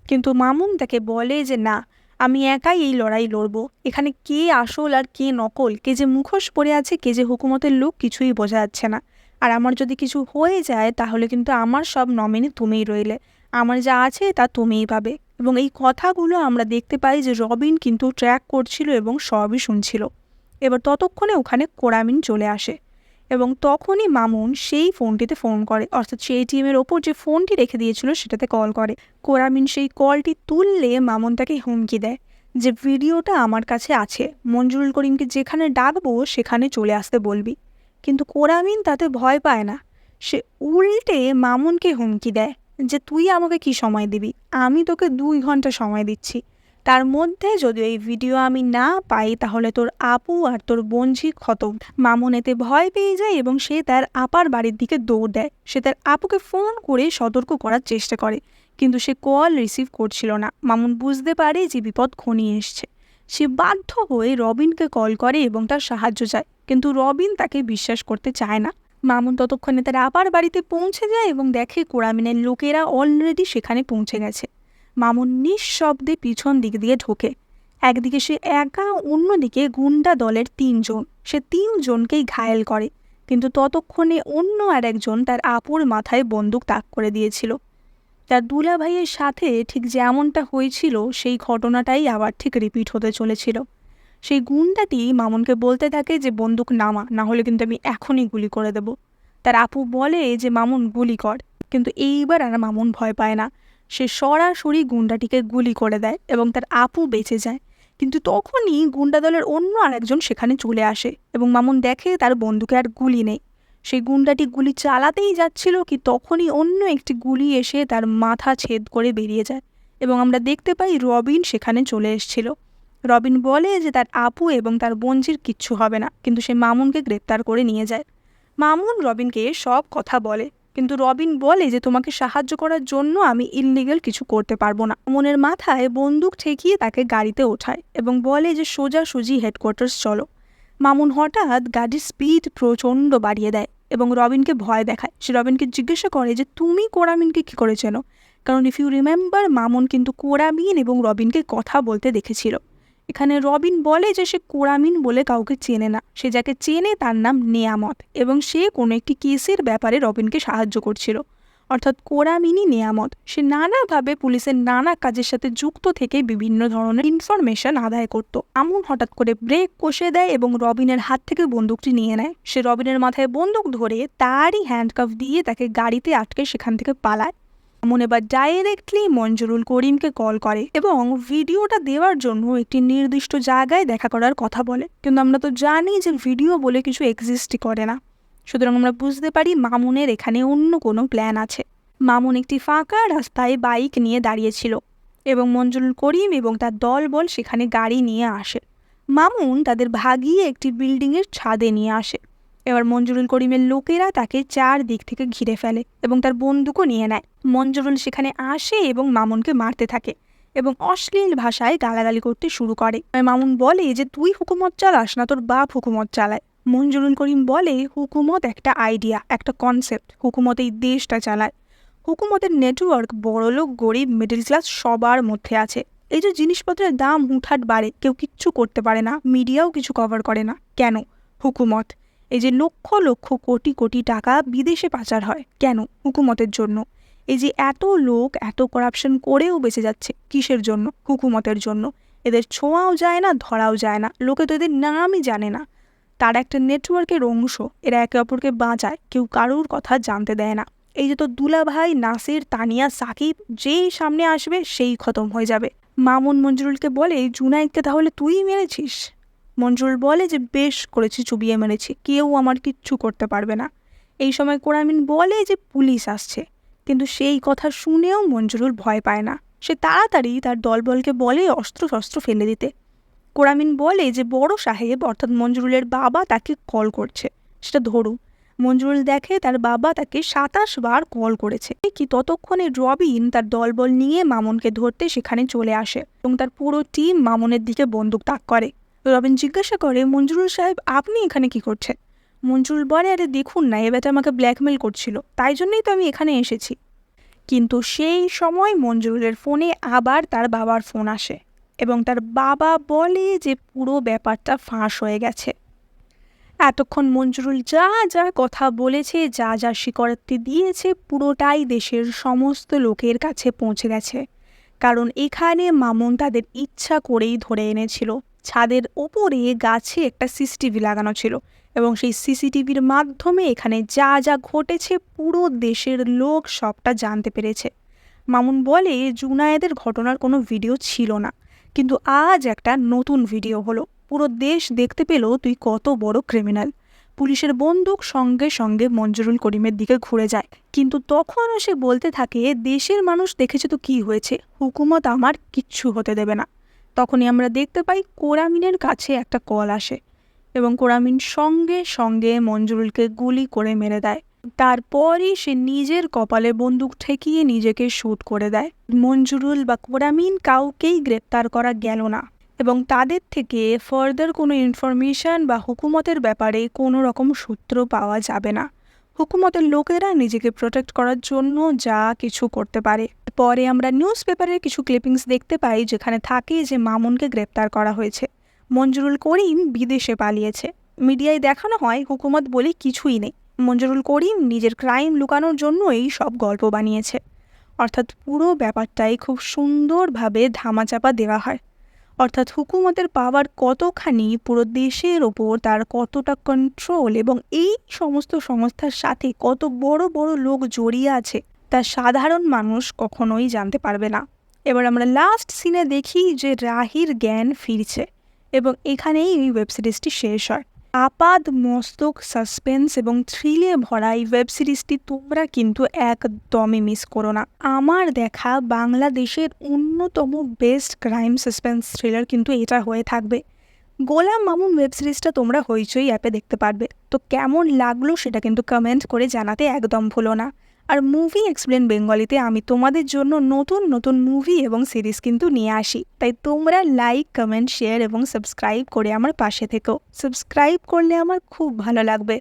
কিন্তু মামুন তাকে বলে যে না, আমি একাই এই লড়াই লড়বো, এখানে কে আসল আর কে নকল, কে যে মুখোশ পরে আছে, কে যে হুকুমতের লোক, কিছুই বোঝা যাচ্ছে না। আর আমার যদি কিছু হয়ে যায় তাহলে কিন্তু আমার সব নমিনি তুমিই রইলে, আমার যা আছে তা তুমিই পাবে। এবং এই কথাগুলো আমরা দেখতে পাই যে রবিন কিন্তু ট্র্যাক করছিল এবং সবই শুনছিল। এবার ততক্ষণে ওখানে কোরামিন চলে আসে এবং তখনই মামুন সেই ফোনটিতে ফোন করে, অর্থাৎ সেই এটিএমের ওপর যে ফোনটি রেখে দিয়েছিল সেটাতে কল করে। কোরামিন সেই কলটি তুললে মামুন তাকে হুমকি দেয় যে ভিডিওটা আমার কাছে আছে, মঞ্জুরুল করিমকে যেখানে ডাকবো সেখানে চলে আসতে বলবি। কিন্তু কোরামিন তাতে ভয় পায় না, সে উল্টে মামুনকে হুমকি দেয় যে তুই আমাকে কি সময় দিবি, আমি তোকে 2 ঘন্টা সময় দিচ্ছি, তার মধ্যে যদি এই ভিডিও আমি না পাই তাহলে তোর আপু আর তোর বোনঝি খতম। মামুন এতে ভয় পেয়ে যায় এবং সে তার আপার বাড়ির দিকে দৌড় দেয়। সে তার আপুকে ফোন করে সতর্ক করার চেষ্টা করে, কিন্তু সে কল রিসিভ করছিল না। মামুন বুঝতে পারে যে বিপদ ঘনিয়ে এসছে। সে বাধ্য হয়ে রবিনকে কল করে এবং তার সাহায্য চায়, কিন্তু রবিন তাকে বিশ্বাস করতে চায় না। মামুন ততক্ষণে তার আপার বাড়িতে পৌঁছে যায় এবং দেখে কোরামিনের লোকেরা অলরেডি সেখানে পৌঁছে গেছে। মামুন নিঃশব্দে পিছন দিক দিয়ে ঢোকে। একদিকে সে একা, অন্যদিকে গুন্ডা দলের 3 জন। সে 3 জনকেই ঘায়েল করে, কিন্তু ততক্ষণে অন্য আরেকজন তার আপুর মাথায় বন্দুক তাক করে দিয়েছিল। তার দুলাভাইয়ের সাথে ঠিক যেমনটা হয়েছিল সেই ঘটনাটাই আবার ঠিক রিপিট হতে চলেছিল। সেই গুন্ডাটি মামুনকে বলতে থাকে যে বন্দুক নামা, না হলে কিন্তু আমি এখনই গুলি করে দেব। তার আপু বলে যে মামুন গুলি কর, কিন্তু এইবার আর মামুন ভয় পায় না। সে সরাসরি গুন্ডাটিকে গুলি করে দেয় এবং তার আপু বেঁচে যায়। কিন্তু তখনই গুন্ডা দলের অন্য আরেকজন সেখানে চলে আসে এবং মামুন দেখে তার বন্দুকে আর গুলি নেই। সেই গুন্ডাটি গুলি চালাতেই যাচ্ছিল কি তখনই অন্য একটি গুলি এসে তার মাথা ছেদ করে বেরিয়ে যায় এবং আমরা দেখতে পাই রবিন সেখানে চলে এসেছিল। রবিন বলে যে তার আপু এবং তার বোনঝির কিচ্ছু হবে না, কিন্তু সে মামুনকে গ্রেপ্তার করে নিয়ে যায়। মামুন রবিনকে সব কথা বলে, কিন্তু রবিন বলে যে তোমাকে সাহায্য করার জন্য আমি ইললিগাল কিছু করতে পারবো না। মামুনের মাথায় বন্দুক ঠেকিয়ে তাকে গাড়িতে ওঠায় এবং বলে যে সোজাসুজি হেডকোয়ার্টার্স চলো। মামুন হঠাৎ গাড়ির স্পিড প্রচণ্ড বাড়িয়ে দেয় এবং রবিনকে ভয় দেখায়। সে রবিনকে জিজ্ঞাসা করে যে তুমি কোরামিনকে কী করে চেনো, কারণ ইফ ইউ রিমেম্বার মামুন কিন্তু কোরামিন এবং রবিনকে কথা বলতে দেখেছিল। এখানে রবিন বলে যে সে কোরামিন বলে কাউকে চেনে না, সে যাকে চেনে তার নাম নেয়ামত এবং সে কোনো একটি কেসের ব্যাপারে রবিনকে সাহায্য করছিল। অর্থাৎ কোরামিনই নেয়ামত। সে নানাভাবে পুলিশের নানা কাজের সাথে যুক্ত থেকে বিভিন্ন ধরনের ইনফরমেশন আদায় করত। মামুন হঠাৎ করে ব্রেক কষে দেয় এবং রবিনের হাত থেকে বন্দুকটি নিয়ে নেয়। সে রবিনের মাথায় বন্দুক ধরে তারই হ্যান্ডকাফ দিয়ে তাকে গাড়িতে আটকে সেখান থেকে পালায়। মামুন এবার ডাইরেক্টলি মঞ্জুরুল করিমকে কল করে এবং ভিডিওটা দেওয়ার জন্য একটি নির্দিষ্ট জায়গায় দেখা করার কথা বলে, কিন্তু আমরা তো জানি যে ভিডিও বলে কিছু এক্সিস্টই করে না। সুতরাং আমরা বুঝতে পারি মামুনের এখানে অন্য কোনো প্ল্যান আছে। মামুন একটি ফাঁকা রাস্তায় বাইক নিয়ে দাঁড়িয়েছিল এবং মঞ্জুরুল করিম এবং তার দলবল সেখানে গাড়ি নিয়ে আসে। মামুন তাদের ভাগিয়ে একটি বিল্ডিংয়ের ছাদে নিয়ে আসে। এবার মঞ্জুরুল করিমের লোকেরা তাকে চারদিক থেকে ঘিরে ফেলে এবং তার বন্দুকও নিয়ে নেয়। মঞ্জুরুল সেখানে আসে এবং মামুনকে মারতে থাকে এবং অশ্লীল ভাষায় গালাগালি করতে শুরু করে। মামুন বলে যে তুই হুকুমত চালাস না, তোর বাপ হুকুমত চালায়। মঞ্জুরুল করিম বলে হুকুমত একটা আইডিয়া, একটা কনসেপ্ট, হুকুমত এই দেশটা চালায়। হুকুমতের নেটওয়ার্ক বড়লোক গরিব মিডল ক্লাস সবার মধ্যে আছে। এই যে জিনিসপত্রের দাম হুটহাট বাড়ে, কেউ কিচ্ছু করতে পারে না, মিডিয়াও কিছু কভার করে না, কেন? হুকুমত। এই যে লক্ষ লক্ষ কোটি কোটি টাকা বিদেশে পাচার হয়, কেন? হুকুমতের জন্য। এই যে এত লোক এত করাপশন করেও বেঁচে যাচ্ছে, কিসের জন্য? হুকুমতের জন্য। এদের ছোঁয়াও যায় না, ধরাও যায় না, লোকে তো এদের নামই জানে না। তার একটা নেটওয়ার্কের অংশ, এরা একে অপরকে বাঁচায়, কেউ কারুর কথা জানতে দেয় না। এই যে তো দুলাভাই নাসির, তানিয়া, সাকিব, যেই সামনে আসবে সেই খতম হয়ে যাবে। মামুন মঞ্জুরুলকে বলে জুনায়েদকে তাহলে তুই মেরেছিস? মঞ্জুরুল বলে যে বেশ করেছি, চুবিয়ে মেরেছি, কেউ আমার কিচ্ছু করতে পারবে না। এই সময় কোরামিন বলে যে পুলিশ আসছে, কিন্তু সেই কথা শুনেও মঞ্জুরুল ভয় পায় না। সে তাড়াতাড়ি তার দলবলকে বলে অস্ত্র শস্ত্র ফেলে দিতে। কোরামিন বলে যে বড় সাহেব অর্থাৎ মঞ্জুরুলের বাবা তাকে কল করছে, সেটা ধরু। মঞ্জুরুল দেখে তার বাবা তাকে 27 বার কল করেছে। কি ততক্ষণে রবিন তার দলবল নিয়ে মামুনকে ধরতে সেখানে চলে আসে এবং তার পুরো টিম মামুনের দিকে বন্দুক তাক করে। রবিন জিজ্ঞাসা করে মঞ্জুরুল সাহেব আপনি এখানে কি করছেন? মঞ্জুরুল বলে আরে দেখুন না, এ বেটা আমাকে ব্ল্যাকমেল করছিল, তাই জন্যই তো আমি এখানে এসেছি। কিন্তু সেই সময় মঞ্জুরুলের ফোনে আবার তার বাবার ফোন আসে এবং তার বাবা বলে যে পুরো ব্যাপারটা ফাঁস হয়ে গেছে। এতক্ষণ মঞ্জুরুল যা যা কথা বলেছে, যা যা স্বীকারোক্তি দিয়েছে, পুরোটাই দেশের সমস্ত লোকের কাছে পৌঁছে গেছে। কারণ এখানে মামুন তাদের ইচ্ছা করেই ধরে এনেছিল। ছাদের ওপরে গাছে একটা সিসিটিভি লাগানো ছিল এবং সেই সিসিটিভির মাধ্যমে এখানে যা যা ঘটেছে পুরো দেশের লোক সবটা জানতে পেরেছে। মামুন বলে জুনায়েদের ঘটনার কোনো ভিডিও ছিল না, কিন্তু আজ একটা নতুন ভিডিও হলো। পুরো দেশ দেখতে পেল তুই কত বড় ক্রিমিনাল। পুলিশের বন্দুক সঙ্গে সঙ্গে মঞ্জুরুল করিমের দিকে ঘুরে যায়, কিন্তু তখনও সে বলতে থাকে দেশের মানুষ দেখেছে তো কি হয়েছে, হুকুমত আমার কিচ্ছু হতে দেবে না। তখনই আমরা দেখতে পাই কোরামিনের কাছে একটা কল আসে এবং কোরামিন সঙ্গে সঙ্গে মঞ্জুরুলকে গুলি করে মেরে দেয়। তারপরই সে নিজের কপালে বন্দুক ঠেকিয়ে নিজেকে শ্যুট করে দেয়। মঞ্জুরুল বা কোরামিন কাউকেই গ্রেপ্তার করা গেল না এবং তাদের থেকে ফার্দার কোনো ইনফরমেশন বা হুকুমতের ব্যাপারে কোনো রকম সূত্র পাওয়া যাবে না। হুকুমতের লোকেরা নিজেকে প্রোটেক্ট করার জন্য যা কিছু করতে পারে। পরে আমরা নিউজ পেপারের কিছু ক্লিপিংস দেখতে পাই যেখানে থাকে যে মামুনকে গ্রেপ্তার করা হয়েছে, মঞ্জুরুল করিম বিদেশে পালিয়েছে। মিডিয়ায় দেখানো হয় হুকুমত বলে কিছুই নেই, মঞ্জুরুল করিম নিজের ক্রাইম লুকানোর জন্য এই সব গল্প বানিয়েছে। অর্থাৎ পুরো ব্যাপারটাই খুব সুন্দরভাবে ধামাচাপা দেওয়া হয়। অর্থাৎ হুকুমতের পাওয়ার কতখানি, পুরো দেশের ওপর তার কতটা কন্ট্রোল এবং এই সমস্ত সংস্থার সাথে কত বড় বড় লোক জড়িয়ে আছে তা সাধারণ মানুষ কখনোই জানতে পারবে না। এবার আমরা লাস্ট সিনে দেখি যে রাহির জ্ঞান ফিরছে এবং এখানেই এই ওয়েব সিরিজটি শেষ হয়। আপাদ মস্তক সাসপেন্স এবং থ্রিলে ভরা এই ওয়েব সিরিজটি তোমরা কিন্তু একদমই মিস করো না। আমার দেখা বাংলাদেশের অন্যতম বেস্ট ক্রাইম সাসপেন্স থ্রিলার কিন্তু এটা হয়ে থাকবে। গোলাম মামুন ওয়েব সিরিজটা তোমরা হইচই অ্যাপে দেখতে পারবে। তো কেমন লাগলো সেটা কিন্তু কমেন্ট করে জানাতে একদম ভুলো না। আর মুভি এক্সপ্লেন বেঙ্গলিতে আমি তোমাদের জন্য নতুন নতুন মুভি এবং সিরিজ কিন্তু নিয়ে আসি, তাই তোমরা লাইক, কমেন্ট, শেয়ার এবং সাবস্ক্রাইব করে আমার পাশে থেকো। সাবস্ক্রাইব করলে আমার খুব ভালো লাগবে।